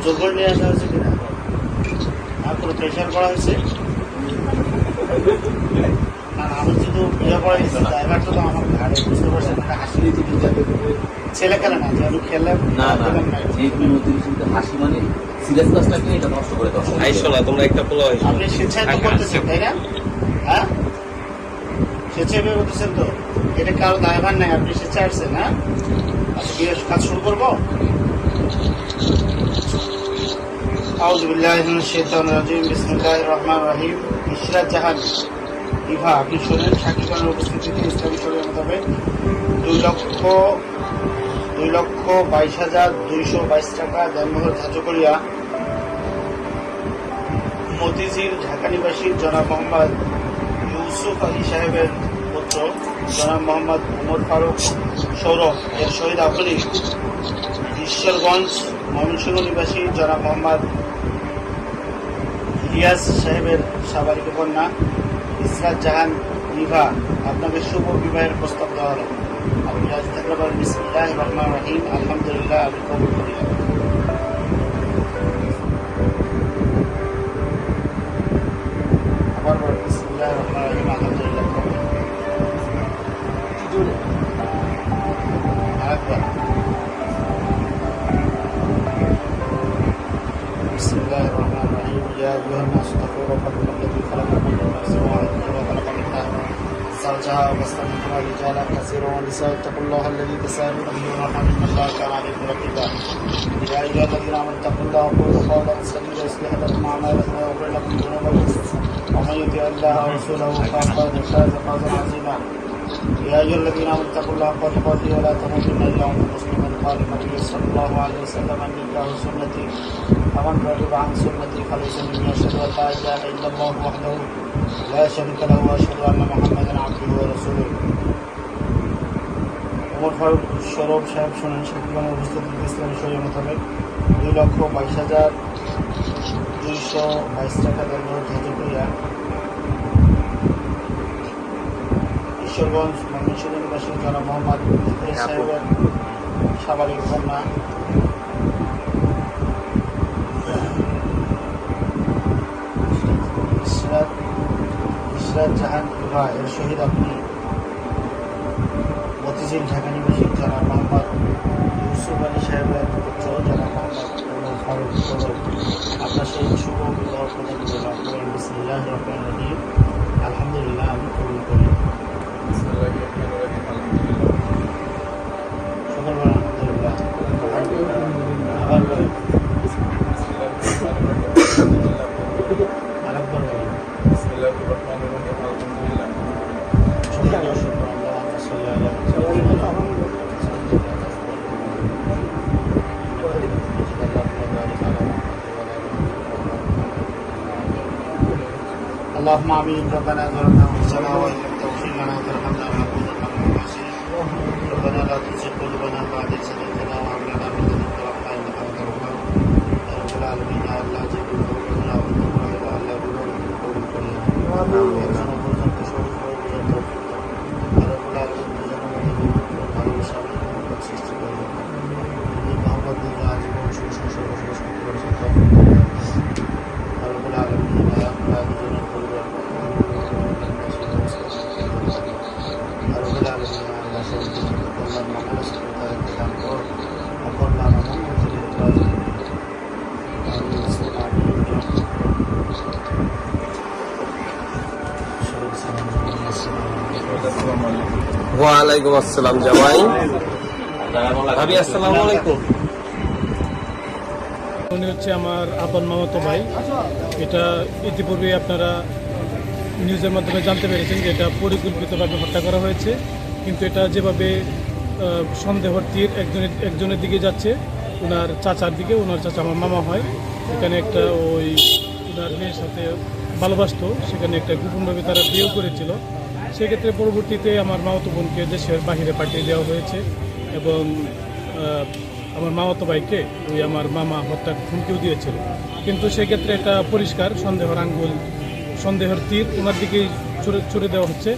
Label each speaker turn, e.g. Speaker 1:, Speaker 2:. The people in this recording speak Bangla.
Speaker 1: জোর করে নিয়ে আসা হয়েছে কিনা আর কোনো প্রেশার করা হয়েছে? না না, আমি শুধু ইয়ে করা হয়েছে, ড্রাইভারটা তো আমার ঘাড়ে, বুঝতে পারছেন, একটা হাসি দিতে দিতে ছেলে খেলে না, যে আমি খেলে
Speaker 2: না না, যে তুমি মধ্যে হাসি মানে সিরিয়াস কাজটাকে এটা নষ্ট করে দাও।
Speaker 3: আইসো না, তোমরা একটা পোলা হয়েছো।
Speaker 1: আপনি স্বেচ্ছায় তো করতেছেন, তাই না? হ্যাঁ, স্বেচ্ছায় করতেছেন তো, এটা কারো দায়ভার নাই, আপনি স্বেচ্ছায় আসছেন। হ্যাঁ, আচ্ছা, কি কাজ শুরু করবো? আউযু বিল্লাহি মিনাশ শাইতানির রাজিম, বিসমিল্লাহির রহমানির রহিম। ইশরাত জাহান ইভা, আপনি শোনেন, সাকিবানের উপস্থিতিতে ইসলামী শরীয়ত মোতাবেক 2,22,222 টাকা দেনমোহর ধার্য করিয়া মতিঝিল ঢাকা নিবাসী জনাব মোহাম্মদ ইউসুফ আলী সাহেবের পুত্র জনাব মোহাম্মদ উমর ফারুক সৌরভ এর শহীদ আপনি ঈশ্বরগঞ্জ ময়মনসিংহ নিবাসী জনাব মোহাম্মদ ইলিয়াস সাহেবের সাবালিক কন্যা ইশরাত জাহান নিভা আপনাকে শুভ বিবাহের প্রস্তাব দেওয়া হলো। আপনি রাজি থাকলে বলেন বিসমিল্লাহির রহমানির রহিম, আলহামদুলিল্লাহ, আমি কবুল করিলাম। আবার বলেন বিসমিল্লাহির রহমানির রহিম, আলহামদুলিল্লাহ, কবুল। আরেকবার বিসমিল্লাহির রহমানির রহিম, ইয়া আইয়ুহান নাস তাকু রাব্বাকুম আল্লাযী খালাকাকুম মিন নাফসিন ওয়াহিদাতিন ওয়া খালাকা মিনহা زوجها وبث منهما رجالا كثيرا ونساء اتقوا الله الذي تساءلون به والارحام ان الله كان عليكم رقيبا يا ايها الذين امنوا اتقوا الله وقولوا قولا سديدا يصلح لكم اعمالكم ويغفر لكم ذنوبكم ومن يطع الله ورسوله فقد فاز فوزا عظيما يا ايها الذين امنوا اتقوا الله حق تقاته ولا تموتن الا وانتم مسلمون قال النبي صلى الله عليه وسلم النكاح سنتي فمن رغب عن سنتي فليس مني اشهد ان لا اله الا الله وحده لا شريك له واشهد ان محمدا عبده ورسوله। উমর ফারুক সৌরভ সাহেব শোনেন, সাকিবানের উপস্থিতিতে ইসলামী শরীয়ত মোতাবেক 2,22,222 টাকা দেনমোহর ধার্য করিয়া ঈশ্বরগঞ্জ ময়মনসিংহ নিবাসী জনাব মোহাম্মদ ইলিয়াস সাহেবের সাবালিক কন্যা ইশরাত জাহান ইভা এর শহীদ আপনি মতিঝিল ঢাকা নিবাসী জনাব মোহাম্মদ ইউসুফ আলী সাহেবের পুত্র জনাব মোহাম্মদ উমর ফারুক সৌরভ আপনার সেই শুভ বিবাহ প্রদান করেন। বিসমিল্লাহির রহমানির রহিম, আলহামদুলিল্লাহ, আমি কবুল করি। শুকরবার আলহামদুলিল্লাহ। আবার বলেন, আরেকবার বলেন। اللهم امين. ربنا ظلمنا انفسنا وان لم تغفر لنا وترحمنا لنكونن من الخاسرين. ربنا لا تزغ قلوبنا بعد إذ هديتنا وهب لنا من لدنك رحمة انك انت الوهاب. يا رب العالمين، يا الله جل وعلا وتعالى يا الله قبول করি। এখনো পর্যন্ত শরীর পর্যন্ত يا رب العالمين ভালোবাসা সৃষ্টি করে এই মহব্বত দিয়ে আজীবন সুসংসার বসবাস করতে পারছেন। يا رب العالمين, يا الله দুজনের পরিবার
Speaker 3: ওয়ালাইকুম আসসালাম জামাই। ভাবি আসসালামু আলাইকুম।
Speaker 4: উনি হচ্ছে আমার আপন মামাতো ভাই। এটা ইতিপূর্বে আপনারা নিউজের মাধ্যমে জানতে পেরেছেন যে এটা পরিকল্পিতভাবে হত্যা করা হয়েছে, কিন্তু এটা যেভাবে সন্দেহর তীর একজনের দিকে যাচ্ছে, ওনার চাচার দিকে। ওনার চাচা আমার মামা হয়, এখানে একটা ওই ওনার মেয়ের সাথে ভালোবাসতো, সেখানে একটা গোপনভাবে তারা বিয়েও করেছিল। সেক্ষেত্রে পরবর্তীতে আমার মামাতো বোনকে দেশের বাহিরে পাঠিয়ে দেওয়া হয়েছে এবং আমার মামাতো ভাইকে ওই আমার মামা হত্যার হুমকিও দিয়েছিল। কিন্তু সেক্ষেত্রে এটা পরিষ্কার সন্দেহের আঙ্গুল, সন্দেহের তীর ওনার দিকেই ছুড়ে দেওয়া হচ্ছে।